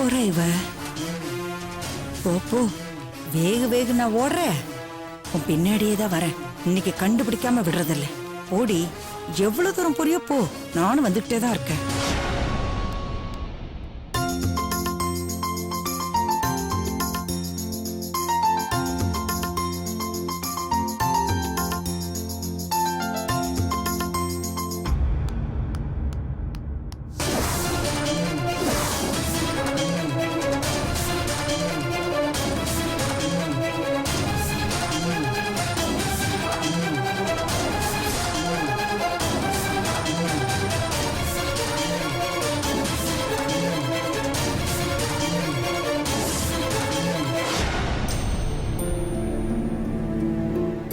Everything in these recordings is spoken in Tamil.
போற இவ? போ போ, வேக வேக நான் ஓடுறேன், உன் பின்னாடியே தான் வரேன். இன்னைக்கு கண்டுபிடிக்காம விடுறதில்ல. ஓடி எவ்வளவு தூரம் புரிய போ, நானும் வந்துகிட்டே தான் இருக்கேன்.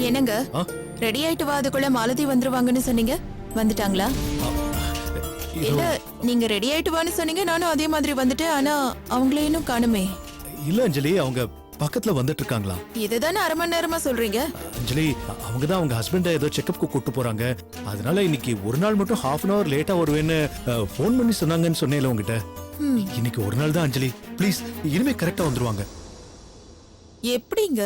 என்னங்க ரெடி ஆயிட்டு வா, அதுக்குள்ள மாலதி வந்துருவாங்கன்னு சொன்னீங்க, வந்துட்டாங்களா? இல்ல, நீங்க ரெடி ஆயிட்டு வான்னு சொன்னீங்க, நானும் அதே மாதிரி வந்துட்டேன். ஆனா அவங்களே இன்னும் காணுமே. இல்ல அஞ்சலி, அவங்க பக்கத்துல வந்துட்டு இருக்காங்களா? இதுதானே அரை மணி நேரமா சொல்றீங்க? அஞ்சலி, அவங்க தான் அவங்க ஹஸ்பண்ட ஏதோ செக்அப்க்கு கூட்டு போறாங்க. அதனால இன்னைக்கு ஒரு நாள் மட்டும் ½ அன் அவர் லேட்டா வருவேன்னு போன் பண்ணி சொன்னாங்கன்னு சொன்னேன்ல உங்ககிட்ட. இன்னைக்கு ஒரு நாள் தான் அஞ்சலி, ப்ளீஸ் இனிமே கரெக்டா வந்துருவாங்க. எப்படிங்க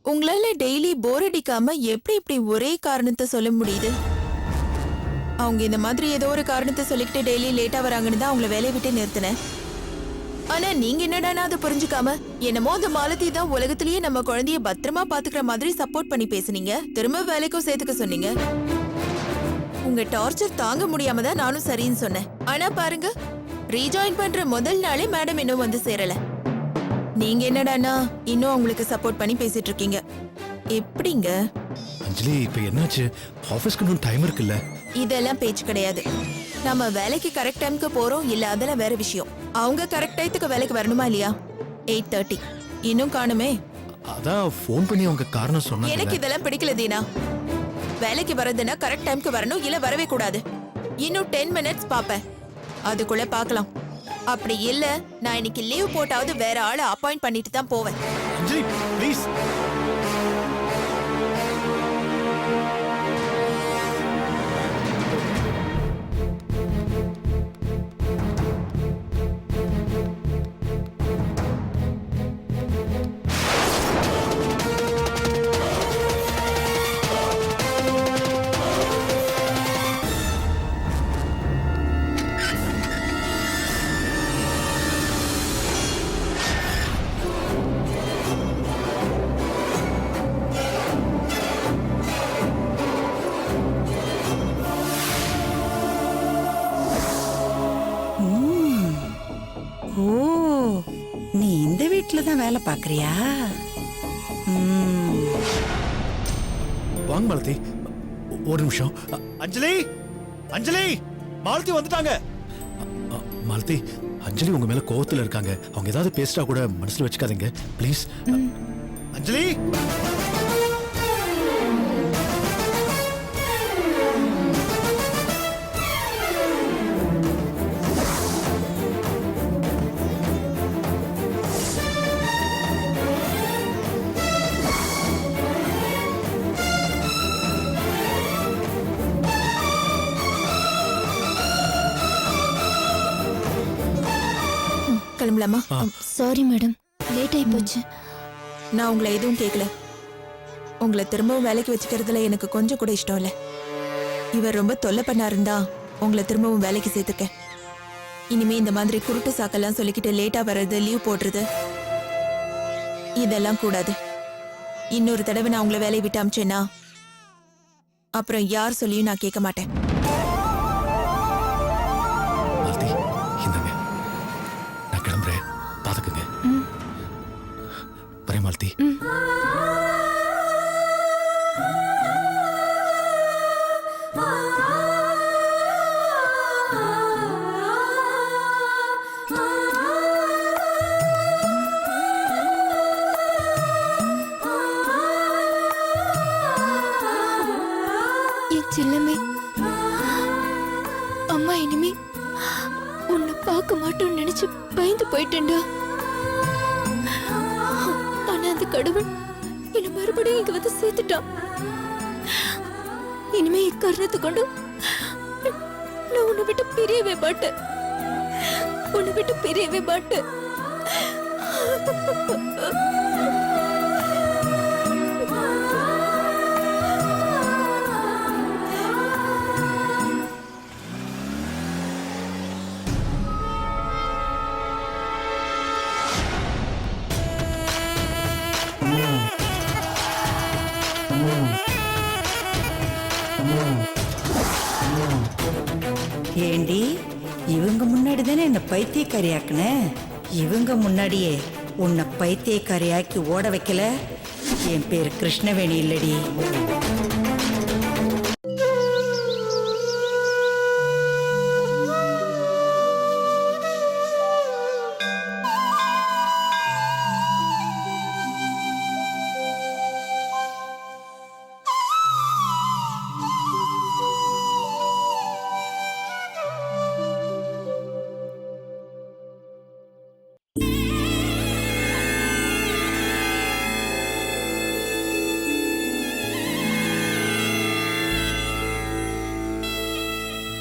உங்களால டெய்லி போர் அடிக்காம எப்படி இப்படி ஒரே காரணத்தை சொல்ல முடியுது? அவங்க இந்த மாதிரி ஏதோ ஒரு காரணத்தை சொல்லிக்கிட்டு டெய்லி லேட்டா வராங்கன்னு தான் அவங்கள வேலையை விட்டு நிறுத்தினேன். ஆனா நீங்க என்னடானா அதை புரிஞ்சுக்காம என்னமோ அந்த மாலதி தான் உலகத்திலேயே நம்ம குழந்தைய பத்திரமா பாத்துக்கிற மாதிரி சப்போர்ட் பண்ணி பேசுனீங்க. திரும்ப வேலைக்கும் சேர்த்துக்க சொன்னீங்க. உங்க டார்ச்சர் தாங்க முடியாம தான் நானும் சரின்னு சொன்னேன். ஆனா பாருங்க, ரீஜாயின் பண்ற முதல் நாளே மேடம் இன்னும் வந்து சேரல. நீங்க என்னடானா இன்னும் அவங்களுக்கு சப்போர்ட் பண்ணி பேசிட்டு இருக்கீங்க. எப்படிங்க? அஞ்சலி, இப்ப என்னாச்சு? ஆபீஸ்க்கு இன்னும் டைம் இருக்குல்ல? இதெல்லாம் பேச்சு கிடையாது. நம்ம வேலைக்கு கரெக்ட் டைம்க்கு போறோம் இல்ல, அதெல்லாம் வேற விஷயம். அவங்க கரெக்ட் டைத்துக்கு வேலைக்கு வரணுமா இல்லையா? 8:30 இன்னும் காணுமே. அதான் போன் பண்ணி அவங்க காரணம் சொன்னாங்க. எனக்கு இதெல்லாம் பிடிக்கல தீனா. வேலைக்கு வரதுன்னா கரெக்ட் டைம்க்கு வரணும், இல்ல வரவே கூடாது. இன்னும் 10 மினிட்ஸ் பாப்பேன், அதுக்குள்ள பாக்கலாம். அப்படி இல்ல, நான் இன்னைக்கு லீவ் போட்டாவது வேற ஆளை அப்பாயிண்ட் பண்ணிட்டு தான் போவேன். அஞ்சலி ப்ளீஸ். தான் வேலை பாக்குறியா? வாங்க மாலதி, ஒரு நிமிஷம். அஞ்சலி, அஞ்சலி, மாலதி வந்துட்டாங்க. மாலதி, அஞ்சலி உங்க மேல கோவத்துல இருக்காங்க. அவங்க ஏதாவது பேசிட்டா கூட மனசுல வச்சுக்காதீங்க ப்ளீஸ். அஞ்சலி, கிளம்பலாமா? சாரி மேடம், லேட் ஆகி போச்சு. நான் உங்களை எதுவும் கேட்கல. உங்களை திரும்பவும் வேலைக்கு வச்சுக்கிறதுல எனக்கு கொஞ்சம் கூட இஷ்டம் இல்லை. இவர் ரொம்ப தொல்லை பண்ணாருந்தா உங்களை திரும்பவும் வேலைக்கு சேர்த்துக்க. இனிமே இந்த மாதிரி குருட்டு சாக்கெல்லாம் சொல்லிக்கிட்டு லேட்டா வர்றது, லீவ் போடுறது, இதெல்லாம் கூடாது. இன்னொரு தடவை நான் உங்களை வேலையை விட்டு அமிச்சேன்னா அப்புறம் யார் சொல்லியும் நான் கேட்க மாட்டேன். மாலதி, என் செல்லமே, அம்மா இனிமே உன்னை பார்க்க மாட்டோம்னு நினைச்சு பயந்து போயிட்டேன்டா. அந்த கடவுள் என்ன மறுபடியும் இங்க வந்து சேர்த்துட்டான். இனிமே இக்காரணத்தை கொண்டு நான் உன்னை விட்டு பிரியவே மாட்டேன். உன்னை விட்டு பிரியவே மாட்டேன். ஏண்டி, இவங்க முன்னாடி தானே என்ன பைத்தியக்காரியாக்குன. இவங்க முன்னாடியே உன்னை பைத்தியக்காரியாக்கி ஓட வைக்கல. என் பேர் கிருஷ்ணவேணி இல்லடி.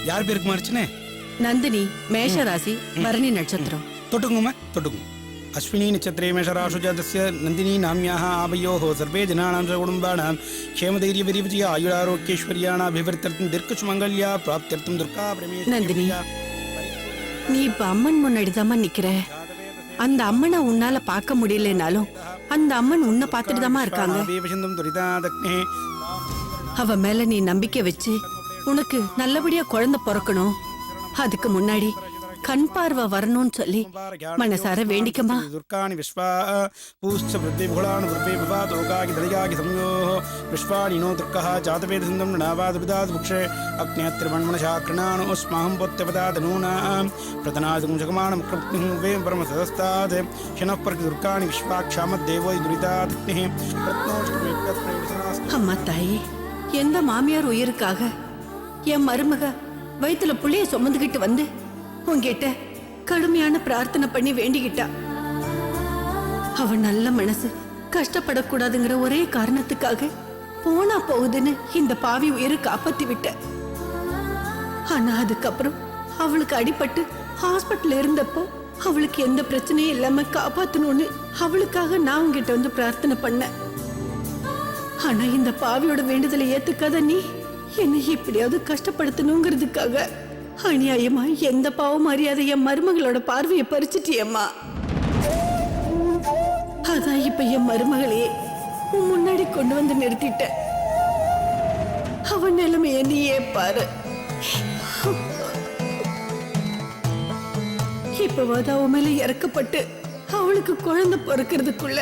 யார் பேருக்கு மாறிச்சுனே? நந்தினி மேஷராசி பரணி நட்சத்திரம். தொட்டுக்குங்கம்மா, தொட்டுக்குங்க. அஸ்வினி நட்சத்திரே மேஷராசு ஜாதஸ்ய நந்தினி நாம்யாः ஆபயோः सर्वे जनानां कुटुम्बानां क्षेमधैर्यविरिविजय आयुरारोग्यैश्वर्याणाभिवृद्ध्यर्थं दीर्घसुमङ्गल्या प्राप्त्यर्थं दुर्गा நந்தினி, परमेश्वरी நீ இப்ப அம்மன் முன்னாடிதாம்மா நிக்கிற. அந்த அம்மனை உன்னால பார்க்க முடியலனாலும் அந்த அம்மன் உன்னை பார்த்துட்டு தாம்மா இருக்காங்க. அவ மேல நீ நம்பிக்கை வச்சு உனக்கு நல்லபடியா குழந்தை பிறக்கணும். அதுக்கு முன்னாடி கண் பார்வை வரணும்னு சொல்லி மனசார வேண்டிக்கமா. துர்காணி விஸ்வா பூஷ்ச பிருத்தி புகழானு துர்பே விவாதோகாகி தலிகாகி சம்யோः விஸ்வாணினோ துர்கः ஜாதவேத சிந்தம் நாவாது விதாது புக்ஷே அக்ஞாத்திரமண்மனசாக்ரணானோ ஸ்மாஹம் பொத்தவதாதனூனாம் பிரதனாதும் ஜகமானம் கிருப்திம் வேம் பரமசதஸ்தாத் ஷனः பர்கி துர்காணி விஸ்வாக்ஷாமத் தேவோ துரிதாத்னிஹ பிரத்னோஷ்டமேப்யத்ரேவிசனாஸ்து. அம்மா தாயே, எந்த மாமியார் உயிருக்காக என் மருமக வயித்துல புள்ளைய சுமந்துகிட்டு வந்து உன்கிட்ட கடுமையான பிரார்த்தனை பண்ணி வேண்டிக்கிட்டா. அவ நல்ல மனசு கஷ்டப்படக்கூடாதுங்கிற ஒரே காரணத்துக்காக போனா போகுதுன்னு இந்த பாவி உயிரை காப்பாத்தி விட்ட. ஆனா அதுக்கப்புறம் அவளுக்கு அடிபட்டு ஹாஸ்பிட்டல் இருந்தப்போ அவளுக்கு எந்த பிரச்சனையும் இல்லாம காப்பாத்தணும்னு அவளுக்காக நான் உங்ககிட்ட வந்து பிரார்த்தனை பண்ணேன். ஆனா இந்த பாவியோட வேண்டுதலை ஏத்துக்காத நீ என்னை எப்படியாவது கஷ்டப்படுத்தணுங்கிறதுக்காக அநியாயமா எந்த பாவம் அறியாத என் மருமகளோட பார்வையை பறிச்சிட்டியம்மா. அதான் இப்ப என் மருமகளையே உன் முன்னாடி கொண்டு வந்து நிறுத்திட்ட. அவன் நிலைமைய நீயே பாரு. இப்பவாது அவ மேல இறக்கப்பட்டு அவளுக்கு குழந்தை பிறக்கிறதுக்குள்ள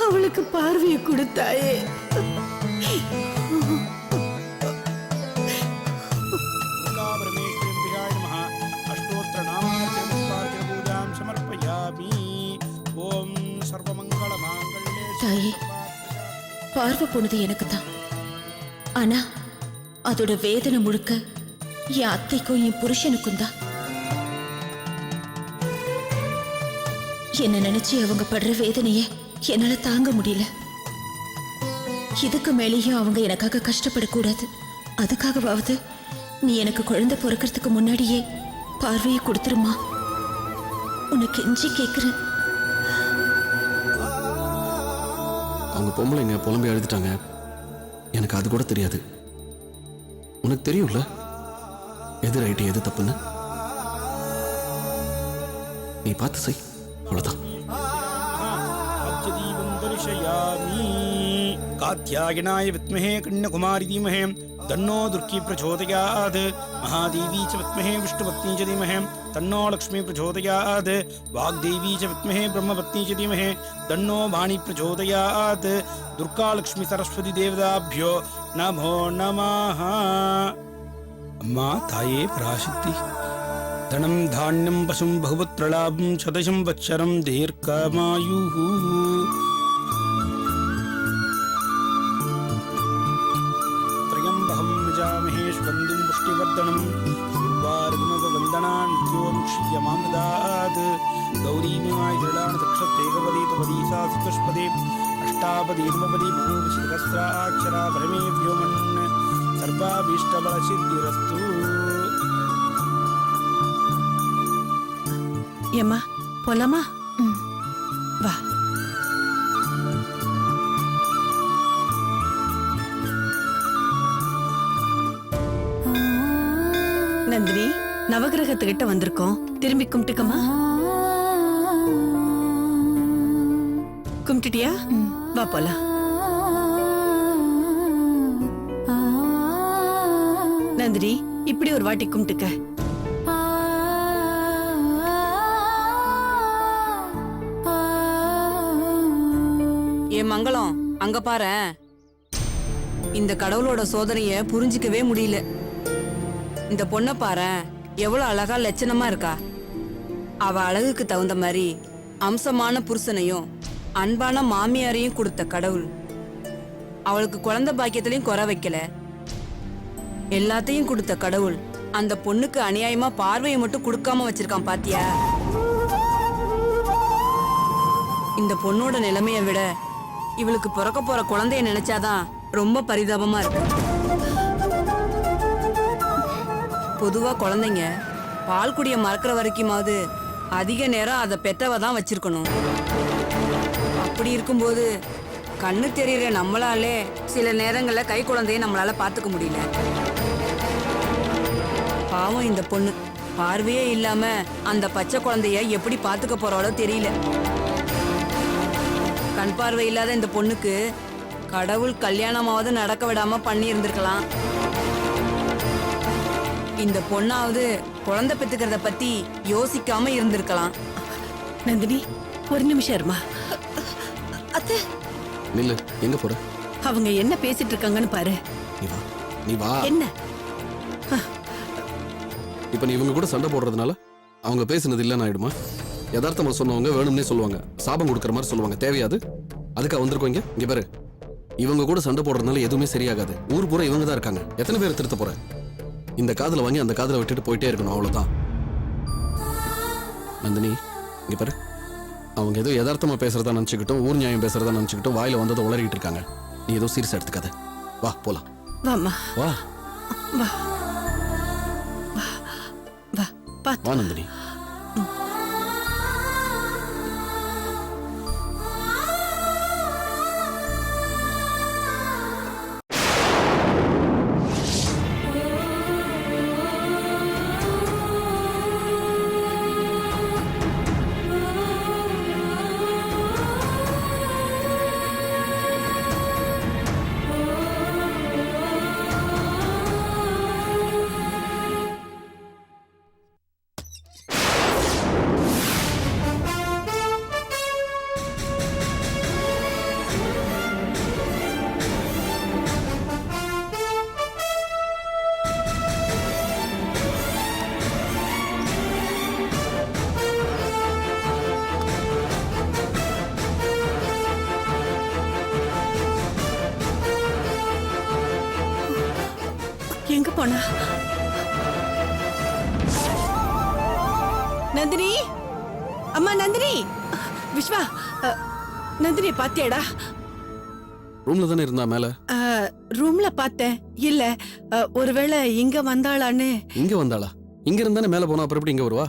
அவளுக்கு பார்வையை கொடுத்தாயே. தாயே, பார்வை போனது எனக்கு தான். ஆனா அதோட வேதனை முழுக்க என் அத்தைக்கும் என் புருஷனுக்கும் தான். என்ன நினைச்சு அவங்க படுற வேதனைய என்னால தாங்க முடியல. இதுக்கு மேலேயும் அவங்க எனக்காக கஷ்டப்படக்கூடாது. அதுக்காகவாவது நீ எனக்கு குழந்தை பிறக்கிறதுக்கு முன்னாடியே பார்வையை கொடுத்துருமா. உனக்கு கெஞ்சி கேட்கிறேன். அவங்க பொம்பளைங்க புலம்பி அழுதுட்டாங்க. எனக்கு அது கூட தெரியாது. உனக்கு தெரியும்ல எது ரைட்டு எது தப்புன்னு. நீ பார்த்து செய், அவ்வளவுதான். कात्यायनाय विद्महे कन्याकुमारी धीमहि तन्नो दुर्गी प्रचोदयात् महादेवी च विद्महे विष्णुपत्नी च धीमहि तन्नो लक्ष्मी प्रचोदयात् वाग्देवी च विद्महे ब्रह्मपत्नी च धीमहि तन्नो वाणी प्रचोदयात् दुर्गा लक्ष्मी सरस्वती देवताभ्यो नमो नमः. अम्मा ताये पराशक्ति धनं धान्यं पशुं बहुपुत्रलाभं शतशं वत्सरं दीर्घमायुः. वंदुं पुष्टिवर्धनं वार्गुणवन्दनान् नित्यों क्षीयमामदात् गौरीमिमाय दृढान् दक्षतेकपदी तपदी सा चतुष्पदे अष्टापदी नवपदी बहुविशिखस्राक्षरा परमे व्योमन् सर्वाभीष्टबलसिद्धिरस्तु. ஏம்மா போலாமா? ம். வா. நந்தினி, நவகிரகத்துக்கிட்ட வந்திருக்கோம். திரும்பி கும்பிட்டுக்கமா. கும்பிட்டுட்டியா? வா போலாம். நந்தினி, இப்படி ஒரு வாட்டி கும்பிட்டுக்க. ஏ மங்களம், அங்க பாரு. இந்த கடவுளோட சோதனைய புரிஞ்சிக்கவே முடியல. இந்த பொண்ணை பாரு, எவ்வளவு அழகா லட்சணமா இருக்கா. அவ அழகுக்கு தகுந்த மாதிரி அம்சமான புருஷனையும் அன்பான மாமியாரையும் கொடுத்த கடவுள் அவளுக்கு குழந்தை பாக்கியத்திலையும் குறை வைக்கல. எல்லாத்தையும் கொடுத்த கடவுள் அந்த பொண்ணுக்கு அநியாயமா பார்வையை மட்டும் கொடுக்காம வச்சிருக்கான் பாத்தியா? இந்த பொண்ணோட நிலைமைய விட இவளுக்கு பிறக்க போற குழந்தைய நினைச்சாதான் ரொம்ப பரிதாபமா இருக்கு. பொதுவா குழந்தைங்க பால் குடிய மறக்கிற வரைக்குமாவது அதிக நேரம் அதை பெத்தவ தான் வச்சிருக்கணும். அப்படி இருக்கும்போது கண்ணு தெரியற நம்மளாலே சில நேரங்கள்ல கை குழந்தைய நம்மளால பாத்துக்க முடியல. பாவம் இந்த பொண்ணு பார்வையே இல்லாம அந்த பச்சை குழந்தைய எப்படி பாத்துக்க போறாளோ தெரியல. கண் பார்வை இல்லாத இந்த பொண்ணுக்கு கடவுள் கல்யாணமாவது நடக்க விடாம பண்ணி இருந்திருக்கலாம். இந்த பொண்ணாவது குழந்தை பெத்துக்கிறத பத்தி யோசிக்காம இருந்திருக்கலாம். நந்தினி, ஒரு நிமிஷம் இருமா. அத்தை, நில்லு, எங்க போற? அவங்க என்ன பேசிட்டு இருக்காங்கன்னு பாரு. நீ வா, நீ வா. என்ன? இப்ப நீ இவங்க கூட சண்டை போடுறதுனால அவங்க பேசுனது இல்லைன்னு ஆயிடுமா? யதார்த்தமா சொன்னவங்க வேணும்னே சொல்லுவாங்க, சாபம் கொடுக்குற மாதிரி சொல்லுவாங்க. தேவையாது? அதுக்கா வந்திருக்கோம் இங்க. இங்க பாரு, இவங்க கூட சண்டை போடுறதுனால எதுவுமே சரியாகாது. ஊர் பூரா இவங்க தான் இருக்காங்க. எத்தனை பேர் திருத்த போற? இந்த காதுல வாங்கி அந்த காதுல விட்டுட்டு போயிட்டே இருக்கணும், அவ்வளவுதான். நந்தினி, இங்க பாரு, அவங்க ஏதோ யதார்த்தமா பேசுறதா நினைச்சுக்கிட்டும் ஊர் நியாயம் பேசுறதா நினைச்சுக்கிட்டும் வாயில வந்ததை உளறிட்டு இருக்காங்க. நீ ஏதோ சீரியஸா எடுத்துக்காத. வா போலாம். வாமா, வா வா, வா, வா. பாத்து வா நந்தினி. எங்க போனா? நந்தினி, அம்மா நந்தினி, விஸ்வா, நந்தினி பாத்தியாடா? ரூம்ல தானே இருந்தா மேல? ரூம்ல பார்த்தேன். இல்ல, ஒருவேளை இங்க வந்தாளான்னு. இங்க வந்தாளா? இங்க இருந்தானே மேல போனா அப்புறம் எப்படி இங்க வருவா?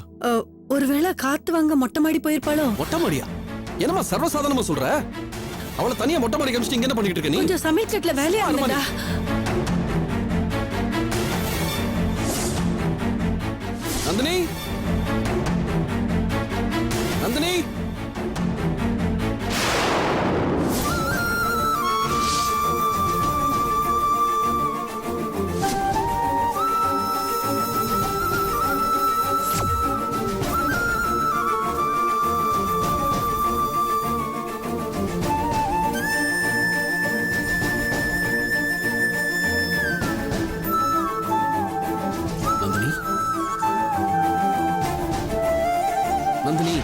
ஒருவேளை காத்து வாங்க மொட்டை மாடி போயிருப்பாளோ? மொட்டை மாடியா? என்னமா சர்வசாதாரணமா சொல்ற? அவளை தனியா மொட்டை மாடி காமிச்சிட்டு இங்க என்ன பண்ணிட்டு இருக்க நீ? கொஞ்சம் சமைச்சட்ல வேலையா இருந்தடா. நந்தினி, நந்தினி, நந்தினி,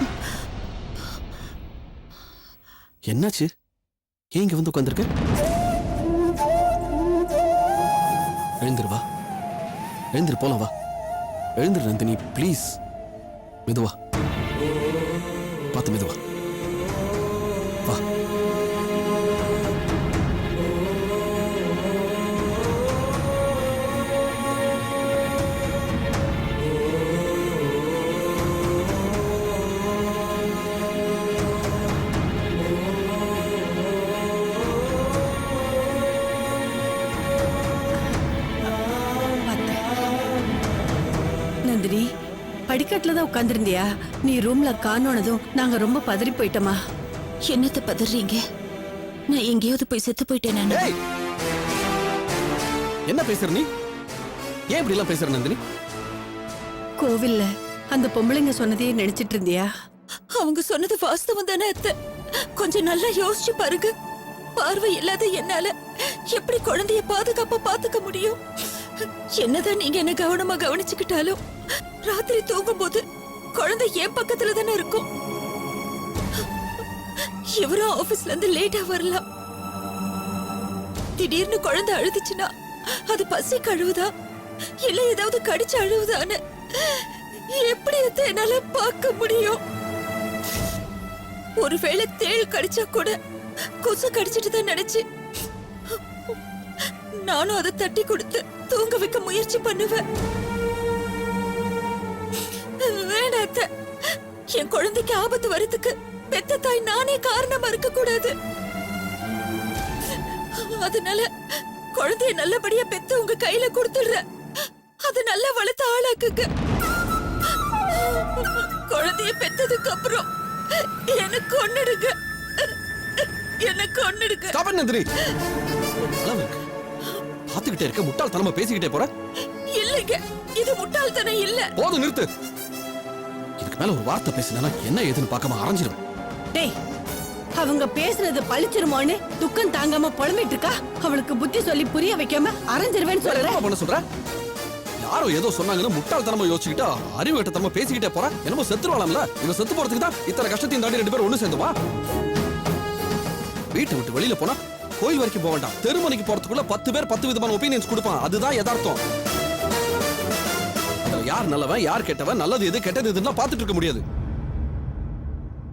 என்னாச்சு? ஏன் இங்க வந்து உட்கார்ந்திருக்க? எழுந்திரு, வா, எழுந்திரு, போலாம், வா, எழுந்திரு நந்தினி, ப்ளீஸ். மெதுவா, பார்த்து மெதுவா, வா. நந்தினி படிக்கட்டுல தான் உட்காந்துருந்தியா? நீ ரூம்ல காணோனதும் நாங்க ரொம்ப பதறி போயிட்டோமா. என்னத்த பதறீங்க? நான் எங்கேயாவது போய் செத்து போயிட்டேன் நானு. ஏய் என்ன பேசுற நீ? ஏன் இப்படி எல்லாம் பேசுற நந்தினி? கோவில்ல அந்த பொம்பளைங்க சொன்னதையே நினைச்சிட்டு இருந்தியா? அவங்க சொன்னது வாஸ்தவம் தானே அத்தை. கொஞ்சம் நல்லா யோசிச்சு பாருங்க. பார்வை இல்லாத என்னால எப்படி குழந்தைய பாதுகாப்பா பாத்துக்க முடியும்? என்னதான் நீங்க என்ன கவனமா கவனிச்சுக்கிட்டாலும் ராத்திரி தூங்கும் போது குழந்தை என் பக்கத்துல தானே இருக்கும். இவரும் ஆபீஸ்ல இருந்து லேட்டா வரலாம். திடீர்னு குழந்தை அழுதுச்சுன்னா அது பசி கழுவுதா இல்ல ஏதாவது கடிச்சு அழுவுதான்னு எப்படி அதை என்னால பார்க்க முடியும்? ஒருவேளை தேள் கடிச்சா கூட கொசு கடிச்சிட்டு தான் நினைச்சு நானும் அதை தட்டி கொடுத்து தூங்க வைக்க முயற்சி பண்ணுவேன். வேணாத்த, என் குழந்தைக்கு ஆபத்து வரதுக்கு பெத்த தாய் நானே காரணமா இருக்க கூடாது. அதனால குழந்தைய நல்லபடியா பெத்து உங்க கையில கொடுத்துடுறேன். அது நல்லா வளர்த்து ஆளாக்குங்க. குழந்தைய பெத்ததுக்கு அப்புறம் எனக்கு ஒன்னுடுங்க. எனக்கு ஒன்னுடுங்க. ஸ்டாப் நந்தினி. பாத்துக்கிட்டே இருக்க முட்டாள்தனமா பேசிக்கிட்டே போற. இல்லைங்க, இது முட்டாள்தனம் இல்ல. போதும் நிறுத்து. இதுக்கு மேல ஒரு வார்த்தை பேசினா என்ன ஏதுன்னு பார்க்காம அரைஞ்சிரும். டேய், அவங்க பேசுனது பழிச்சிருமோன்னு துக்கம் தாங்காம புலம்பிட்டு இருக்கா. அவளுக்கு புத்தி சொல்லி புரிய வைக்காம அரைஞ்சிருவேன்னு சொல்ற. என்ன பண்ண சொல்ற? யாரோ ஏதோ சொன்னாங்கன்னு முட்டாள்தனமா யோசிச்சுக்கிட்டா அறிவு கட்டத்தனமா பேசிக்கிட்டே போற. என்னமோ செத்துருவாளாம்ல. இவ செத்து போறதுக்கு தான் இத்தனை கஷ்டத்தையும் தாண்டி 2 பேரும் ஒண்ணு சேர்ந்துவா. வீட்டை விட்டு வெளியில போனா கோயில் வரைக்கும் போக வேண்டாம். தெருமனைக்கு போறதுக்குள்ள 10 பேர் 10 விதமான ஒப்பீனியன்ஸ் கொடுப்பான். அதுதான் யதார்த்தம். யார் நல்லவன் யார் கெட்டவன், நல்லது எது கெட்டது எதுன்னா பார்த்துட்டு இருக்க முடியாது.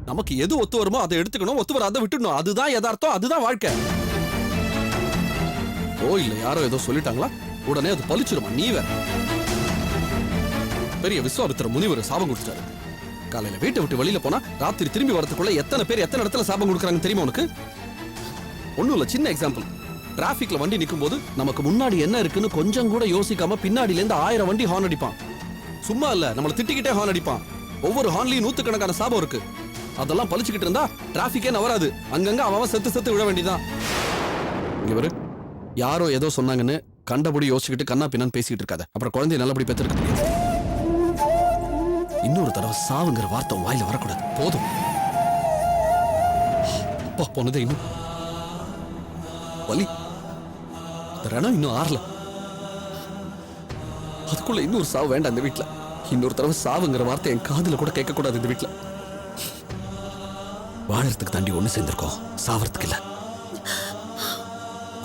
நமக்கு எது ஒத்து வருமோ அதை எடுத்துக்கணும், ஒத்து வர அதை விட்டுடணும். அதுதான் யதார்த்தம், அதுதான் வாழ்க்கை. கோயில்ல யாரோ ஏதோ சொல்லிட்டாங்களா உடனே அது பலிச்சிருமா. நீ வேற பெரிய விஸ்வாமித்திர முனிவர் சாபம் கொடுத்துட்டாரு. காலையில வீட்டை விட்டு வெளியில போனா ராத்திரி திரும்பி வரதுக்குள்ள எத்தனை பேர் எத்தனை இடத்துல சாபம் கொடுக்குறாங்க தெரியுமா உனக்கு? ஒண்ணும் இல்ல, சின்ன எக்ஸாம்பிள். டிராபிக்ல வண்டி நிக்கும் போது நமக்கு முன்னாடி என்ன இருக்குன்னு கொஞ்சம் கூட யோசிக்காம பின்னாடில இருந்து 1000 வண்டி ஹார்ன் அடிப்பான். சும்மா இல்ல, நம்மள திட்டிக்கிட்டே ஹார்ன் அடிப்பான். ஒவ்வொரு ஹார்ன்லயும் 100கணக்கான சாபம் இருக்கு. அதெல்லாம் பழிச்சுக்கிட்டு இருந்தா டிராபிக்கே நவராது. அங்கங்க அவன் செத்து விழ வேண்டியதான். இங்க வரு, யாரோ ஏதோ சொன்னாங்கன்னு கண்டபடி யோசிச்சுக்கிட்டு கண்ணா பின்னான்னு பேசிக்கிட்டு இருக்காத. அப்புறம் குழந்தைய நல்லபடி பெற்றிருக்க முடியாது. இன்னொரு தடவை சாவுங்கிற வார்த்தை வாயில வரக்கூடாது. போதும். போனதே இன்னும் வலி. இந்த ரணம் இன்னும் ஆறல. அதுக்குள்ள இன்னொரு சாவு வேண்டாம் இந்த வீட்டுல. இன்னொரு தடவை சாவுங்கிற வார்த்தை என் காதுல கூட கேட்க கூடாது இந்த வீட்டுல. வாழறதுக்கு தாண்டி ஒண்ணு சேர்ந்திருக்கோம், சாவறதுக்கு இல்ல.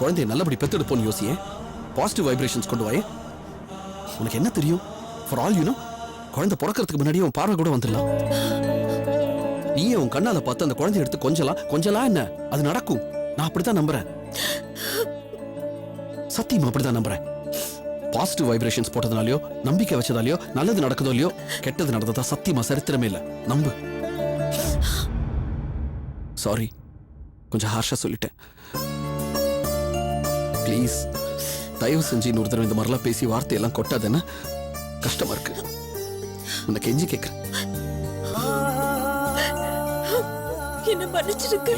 குழந்தைய நல்லபடி பெத்தெடுப்போன்னு யோசியே. பாசிட்டிவ் வைப்ரேஷன்ஸ் கொண்டு வாயே. உனக்கு என்ன தெரியும்? ஃபார் ஆல் யூ நோ, குழந்தை பிறக்கிறதுக்கு முன்னாடியே உன் பார்வை கூட வந்துடலாம். நீயே உன் கண்ணால பார்த்து அந்த குழந்தைய எடுத்து கொஞ்சலாம் என்ன அது நடக்கும். நான் அப்படித்தான் நம்புறேன். சத்தியமா அப்படிதான் நம்புறேன். பாசிட்டிவ் வைப்ரேஷன்ஸ் போட்டதுனாலயோ நம்பிக்கை வச்சதாலயோ நல்லது நடக்குதோ இல்லையோ, கெட்டது நடந்ததா சத்தியமா சரித்திரமே இல்ல. நம்பு. சாரி, கொஞ்சம் ஹார்ஷா சொல்லிட்டேன். ப்ளீஸ் தயவு செஞ்சு இன்னொரு தடவை இந்த மாதிரிலாம் பேசி வார்த்தையெல்லாம் கொட்டாதுன்னு. கஷ்டமா இருக்கு. உனக்கு கெஞ்சி கேட்கிறேன். என்ன மன்னிச்சிருக்க.